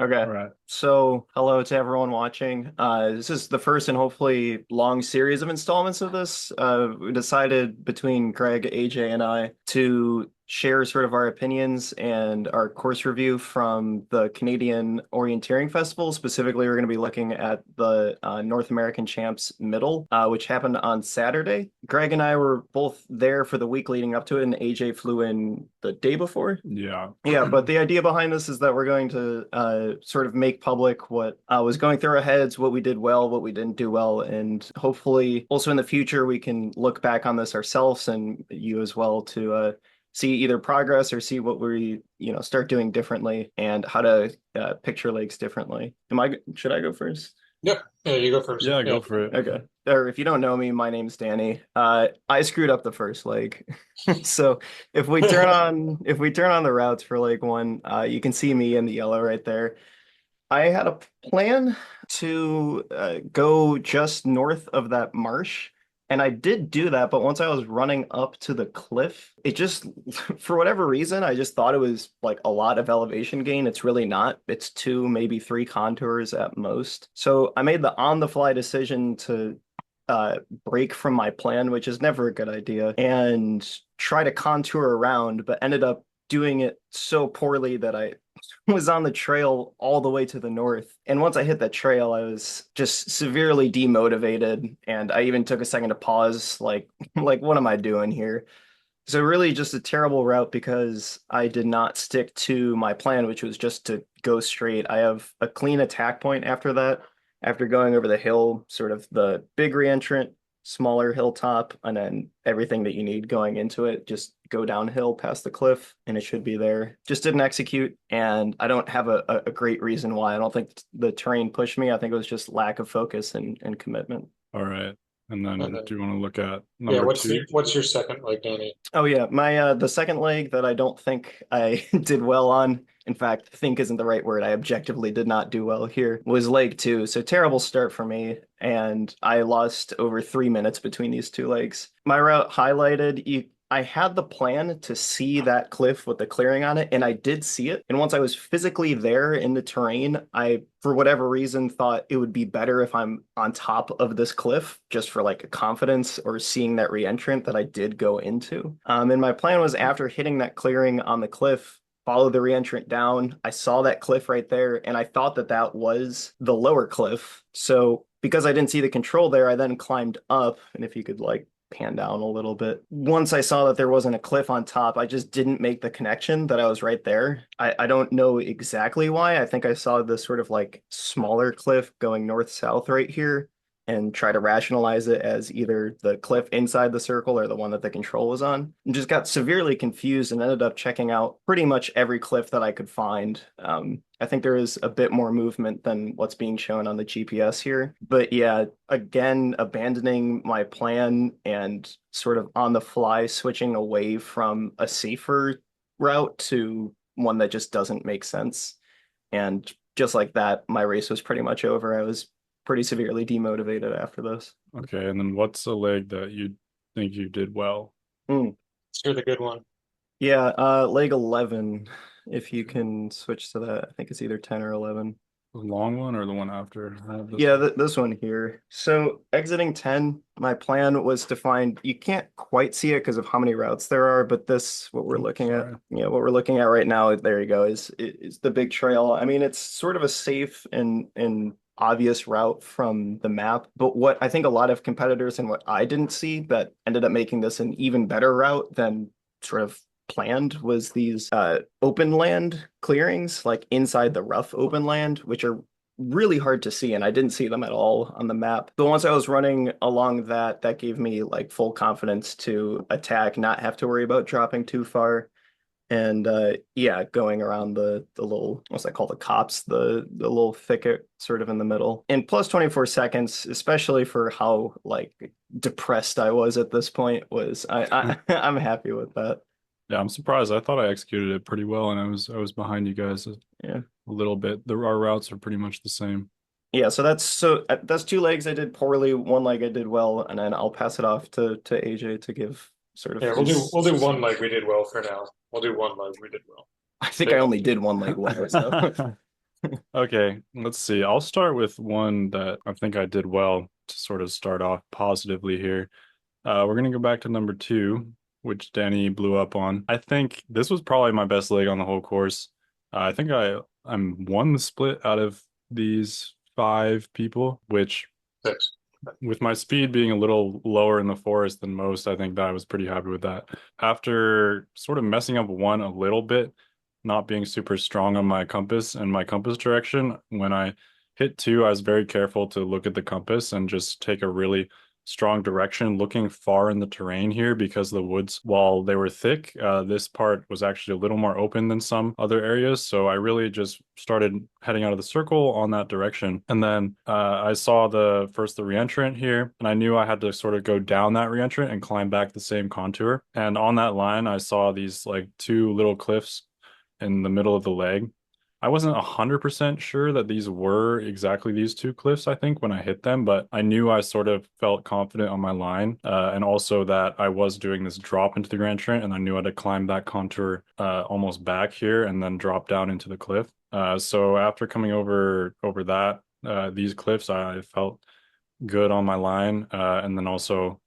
Okay. All right. So, hello to everyone watching. This is the first and hopefully long series of installments of this. We decided between Greg, AJ, and I to share sort of our opinions and our course review from the Canadian Orienteering Festival. Specifically, we're going to be looking at the North American Champs Middle, which happened on Saturday. Greg and I were both there for the week leading up to it, and AJ flew in the day before. Yeah. Yeah, but the idea behind this is that we're going to sort of make public what was going through our heads, what we did well, what we didn't do well, and hopefully also in the future we can look back on this ourselves and you as well to see either progress or see what we start doing differently and how to picture lakes differently. Should I go first? Yep. Yeah, you go first. Yeah, Yeah. go for it. Okay. Or if you don't know me, my name's Danny. I screwed up the first leg. So if we turn on the routes for leg one, you can see me in the yellow right there. I had a plan to go just north of that marsh, and I did do that, but once I was running up to the cliff, it just, for whatever reason, I just thought it was like a lot of elevation gain. It's really not. It's two, maybe three contours at most. So I made the on-the-fly decision to break from my plan, which is never a good idea, and try to contour around, but ended up doing it so poorly that I was on the trail all the way to the north. And once I hit that trail, I was just severely demotivated. And I even took a second to pause, like, what am I doing here? So really just a terrible route because I did not stick to my plan, which was just to go straight. I have a clean attack point after that, after going over the hill, sort of the big reentrant, smaller hilltop, and then everything that you need going into it. Just go downhill past the cliff and it should be there. Just didn't execute, and I don't have a great reason why. I don't think the terrain pushed me. I think it was just lack of focus and commitment. All right. And And then then, do you want to look at yeah, number two? what's your second, like, Danny? Oh yeah, my the second leg that I don't think I did well on. In fact, think isn't the right word. I objectively did not do well here. Was leg two. So terrible start for me, and I lost over 3 minutes between these two legs. My route highlighted. I had the plan to see that cliff with the clearing on it, and I did see it. And once I was physically there in the terrain, I, for whatever reason, thought it would be better if I'm on top of this cliff, just for like a confidence or seeing that reentrant that I did go into. And my plan was after hitting that clearing on the cliff, follow the reentrant down. I saw that cliff right there, and I thought that that was the lower cliff. So because I didn't see the control there, I then climbed up. And if you could like pan down a little bit. Once I saw that there wasn't a cliff on top, I just didn't make the connection that I was right there. I don't know exactly why. I think I saw this sort of like smaller cliff going north-south right here and try to rationalize it as either the cliff inside the circle or the one that the control was on. And just got severely confused and ended up checking out pretty much every cliff that I could find. I think there is a bit more movement than what's being shown on the GPS here. But yeah, again, abandoning my plan and sort of on the fly switching away from a safer route to one that just doesn't make sense. And just like that, my race was pretty much over. I was pretty severely demotivated after this. Okay. And then what's the leg that you think you did well? Mm. You're the good one. Yeah, leg 11, if you can switch to that. I think it's either 10 or 11. The long one or the one after? I have this Yeah, one. this one here. So exiting 10, my plan was to find, you can't quite see it because of how many routes there are, but this, what we're Oops, looking at, sorry. yeah, what we're looking at right now, there you go, is the big trail. I mean, it's sort of a safe and obvious route from the map, but what I think a lot of competitors and what I didn't see that ended up making this an even better route than sort of planned was these open land clearings, like inside the rough open land, which are really hard to see, and I didn't see them at all on the map. But once I was running along that, that gave me like full confidence to attack, not have to worry about dropping too far. And yeah, going around the little, what's that called, the copse, the little thicket sort of in the middle. And plus 24 seconds, especially for how like depressed I was at this point, was I'm happy with that. Yeah, I'm surprised. I thought I executed it pretty well, and I was behind you guys a Yeah. little bit. Our routes are pretty much the same. Yeah, so that's two legs I did poorly, one leg I did well, and then I'll pass it off to AJ to give sort of Yeah, his. we'll do one like we did well for now. We'll do one like we did well. I think I Yeah. only did one leg well, so Okay, let's see. I'll start with one that I think I did well to sort of start off positively here. We're gonna go back to number two, which Danny blew up on. I think this was probably my best leg on the whole course. I think I'm won the split out of these five people, which Six. with my speed being a little lower in the forest than most, I think that I was pretty happy with that. After sort of messing up one a little bit, not being super strong on my compass and my compass direction, when I hit two, I was very careful to look at the compass and just take a really strong direction, looking far in the terrain here because the woods, while they were thick, this part was actually a little more open than some other areas. So I really just started heading out of the circle on that direction. And then I saw the reentrant here, and I knew I had to sort of go down that reentrant and climb back the same contour. And on that line, I saw these like two little cliffs in the middle of the leg. I wasn't 100% sure that these were exactly these two cliffs, I think, when I hit them, but I knew I sort of felt confident on my line, and also that I was doing this drop into the Grand Trent, and I knew I had to climb that contour almost back here and then drop down into the cliff. So after coming over that these cliffs, I felt good on my line, and then also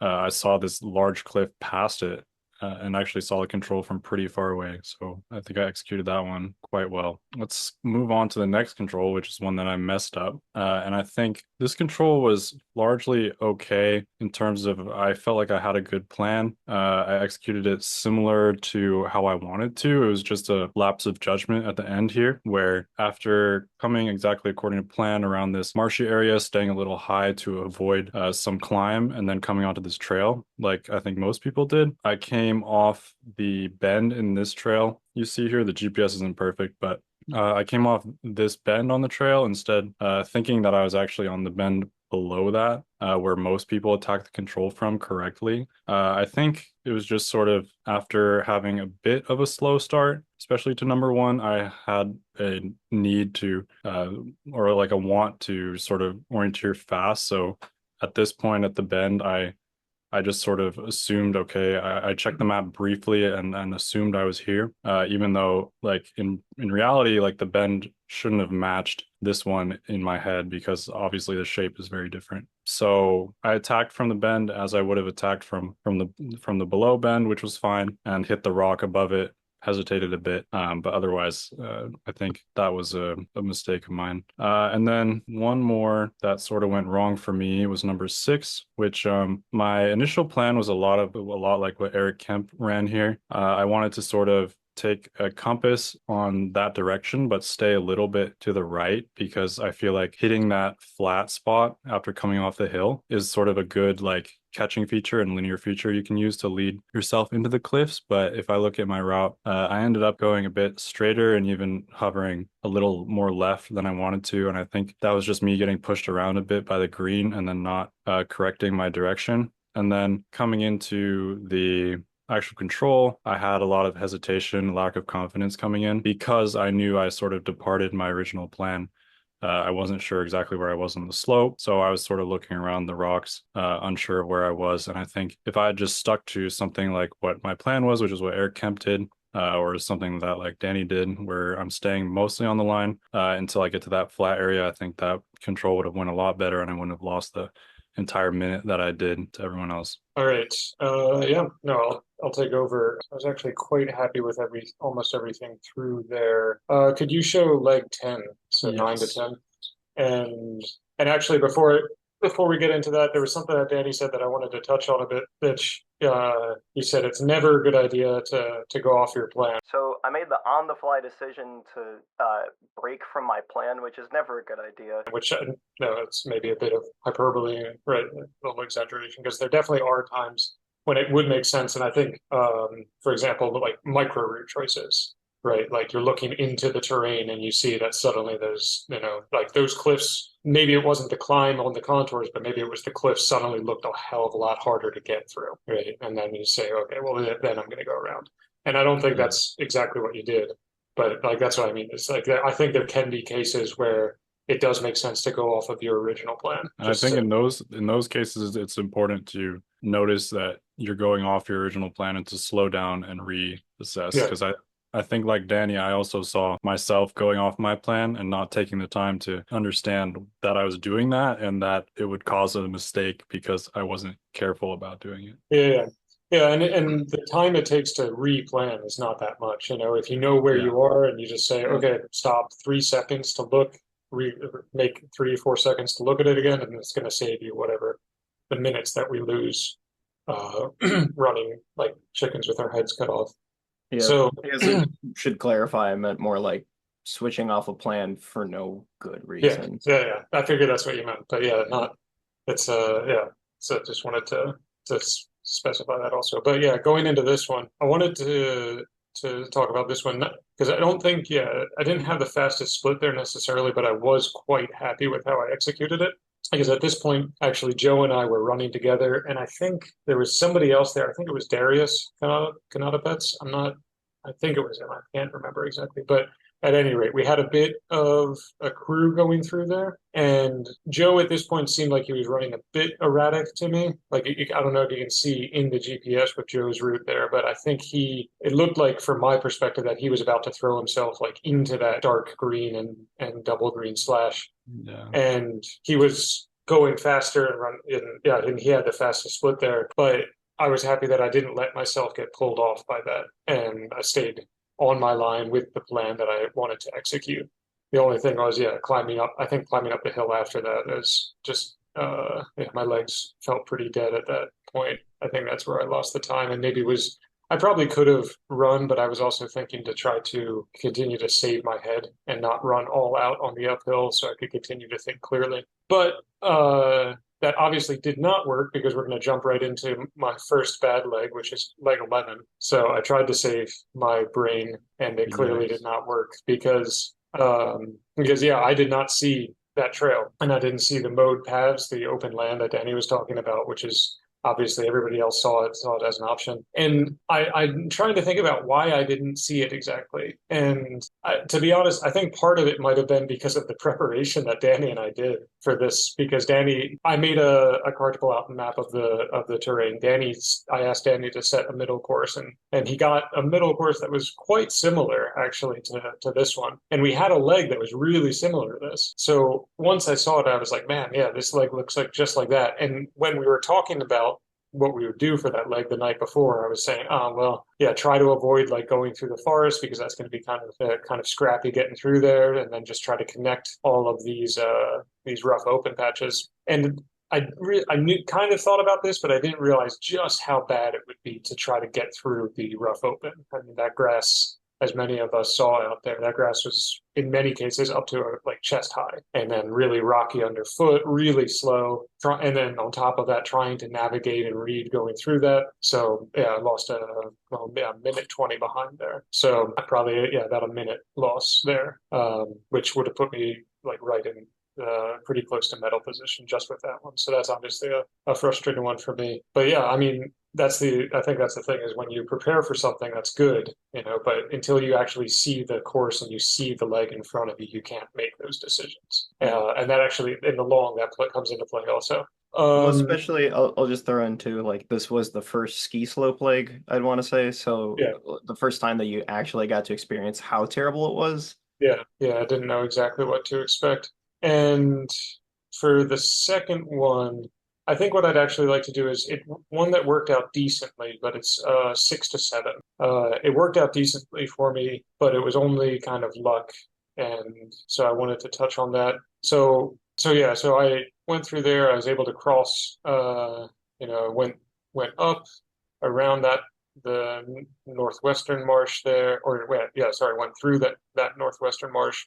I saw this large cliff past it, and actually saw the control from pretty far away. So I think I executed that one quite well. Let's move on to the next control, which is one that I messed up. And I think this control was largely okay in terms of I felt like I had a good plan. I executed it similar to how I wanted to. It was just a lapse of judgment at the end here, where after coming exactly according to plan around this marshy area, staying a little high to avoid some climb, and then coming onto this trail, like I think most people did, I came off the bend in this trail. You see here, the GPS isn't perfect, but I came off this bend on the trail instead, thinking that I was actually on the bend below that, where most people attack the control from correctly. I think it was just sort of after having a bit of a slow start, especially to number one, I had a need to, or like a want to sort of orienteer fast. So at this point at the bend, I just sort of assumed, okay, I checked the map briefly and assumed I was here, even though like in reality, like the bend shouldn't have matched this one in my head because obviously the shape is very different. So I attacked from the bend as I would have attacked from the below bend, which was fine, and hit the rock above it, hesitated a bit, but otherwise, I think that was a mistake of mine. And then one more that sort of went wrong for me was number six, which my initial plan was a lot like what Eric Kemp ran here. I wanted to sort of take a compass on that direction, but stay a little bit to the right because I feel like hitting that flat spot after coming off the hill is sort of a good like catching feature and linear feature you can use to lead yourself into the cliffs. But if I look at my route, I ended up going a bit straighter and even hovering a little more left than I wanted to. And I think that was just me getting pushed around a bit by the green and then not correcting my direction. And then coming into the actual control, I had a lot of hesitation, lack of confidence coming in because I knew I sort of departed my original plan. I wasn't sure exactly where I was on the slope, so I was sort of looking around the rocks, unsure of where I was. And I think if I had just stuck to something like what my plan was, which is what Eric Kemp did, or something that like Danny did, where I'm staying mostly on the line until I get to that flat area, I think that control would have went a lot better, and I wouldn't have lost the entire minute that I did to everyone else. All right. Yeah, no, I'll take over. I was actually quite happy with almost everything through there. Could you show leg 10? So 9 to Yes. 10. And and actually before we get into that, there was something that Danny said that I wanted to touch on a bit, which he said it's never a good idea to go off your plan. So I made the on-the-fly decision to break from my plan, which is never a good idea. Which no, it's maybe a bit of hyperbole, right? A little exaggeration, because there definitely are times when it would make sense. And I think, for example, like micro route choices, right? Like you're looking into the terrain and you see that suddenly there's, like those cliffs, maybe it wasn't the climb on the contours, but maybe it was the cliffs suddenly looked a hell of a lot harder to get through, right? And then you say, okay, well, then I'm going to go around. And I don't think that's exactly what you did, but like that's what I mean. It's like I think there can be cases where it does make sense to go off of your original plan. And I think in those cases, it's important to notice that you're going off your original plan and to slow down and reassess. Yeah. Because I think like Danny, I also saw myself going off my plan and not taking the time to understand that I was doing that and that it would cause a mistake because I wasn't careful about doing it. Yeah, yeah, and the time it takes to re-plan is not that much. You know, if you know where Yeah. you are and you just say, okay, stop 3 seconds to look, make 3 or 4 seconds to look at it again, and it's going to save you whatever the minutes that we lose uh, running like chickens with our heads cut off. Yeah, So I guess it should clarify. I meant more like switching off a plan for no good yeah, reason. yeah. I figured that's what you meant, but yeah, not. It's yeah. So just wanted to specify that also. But yeah, going into this one, I wanted to talk about this one because I don't think I didn't have the fastest split there necessarily, but I was quite happy with how I executed it. Because at this point, actually, Joe and I were running together, and I think there was somebody else there. I think it was Darius Kanata Pets. I'm not. I think it was him. I can't remember exactly, but at any rate, we had a bit of a crew going through there, and Joe at this point seemed like he was running a bit erratic to me. Like I don't know if you can see in the GPS with Joe's route there, but I think it looked like from my perspective that he was about to throw himself like into that dark green and double green slash, Yeah. and he was going faster and and he had the fastest split there, but I was happy that I didn't let myself get pulled off by that, and I stayed on my line with the plan that I wanted to execute. The only thing was, climbing up. I think climbing up the hill after that is just, my legs felt pretty dead at that point. I think that's where I lost the time, and maybe was I probably could have run, but I was also thinking to try to continue to save my head and not run all out on the uphill so I could continue to think clearly. But that obviously did not work because we're going to jump right into my first bad leg, which is leg 11. So I tried to save my brain, and it clearly did not work because I did not see that trail, and I didn't see the mode paths, the open land that Danny was talking about, which is obviously everybody else saw it as an option. And I'm trying to think about why I didn't see it exactly. And to be honest, I think part of it might have been because of the preparation that Danny and I did for this. Because I made a card pull out map of the terrain. I asked Danny to set a middle course, and he got a middle course that was quite similar actually to this one. And we had a leg that was really similar to this. So once I saw it, I was like, man, yeah, this leg looks like just like that. And when we were talking about what we would do for that leg the night before, I was saying, oh, well, yeah, try to avoid like going through the forest because that's going to be kind of scrappy getting through there, and then just try to connect all of these rough open patches. And kind of thought about this, but I didn't realize just how bad it would be to try to get through the rough open. I mean, that grass, as many of us saw out there, that grass was in many cases up to like chest high, and then really rocky underfoot, really slow. And then on top of that, trying to navigate and read going through that. So I lost a minute 20 behind there. So probably about a minute loss there, which would have put me like right in pretty close to medal position just with that one. So that's obviously a frustrating one for me. But yeah, I mean, I think that's the thing is when you prepare for something that's good, but until you actually see the course and you see the leg in front of you, you can't make those decisions. And that actually, in the long, that comes into play also. Well, especially I'll just throw in too, like this was the first ski slope leg, I'd want to say. So Yeah, the first time that you actually got to experience how terrible it was. yeah, I didn't know exactly what to expect. And for the second one, I think what I'd actually like to do is one that worked out decently, but it's 6 to 7. It worked out decently for me, but it was only kind of luck, and so I wanted to touch on that. So I went through there. I was able to cross. Went up around the northwestern marsh there, went through that northwestern marsh,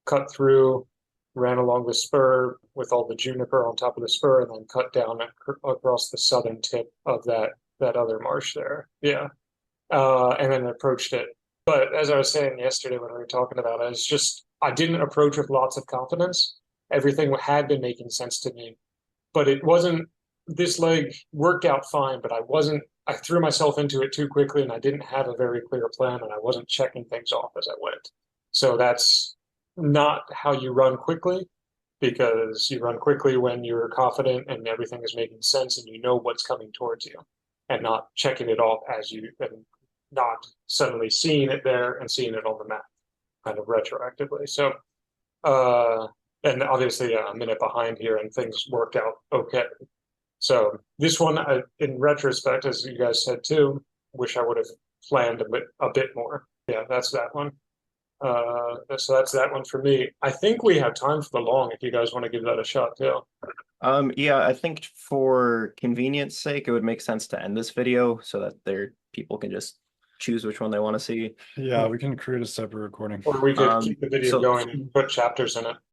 cut through, ran along the spur with all the juniper on top of the spur, and then cut down across the southern tip of that other marsh there. Yeah, and then approached it. But as I was saying yesterday when we were talking about it, I didn't approach with lots of confidence. Everything had been making sense to me, but it wasn't. This leg worked out fine, but I threw myself into it too quickly, and I didn't have a very clear plan, and I wasn't checking things off as I went. So that's not how you run quickly, because you run quickly when you're confident and everything is making sense and you know what's coming towards you, and not checking it off as you and not suddenly seeing it there and seeing it on the map kind of retroactively. So, and obviously a minute behind here and things work out okay. So this one, in retrospect, as you guys said too, wish I would have planned a bit more. Yeah, that's that one. So that's that one for me. I think we have time for the long if you guys want to give that a shot too. Yeah, I think for convenience sake, it would make sense to end this video so that people can just choose which one they want to see. Yeah, we can create a separate recording. Or we could keep the video So going and put chapters in it.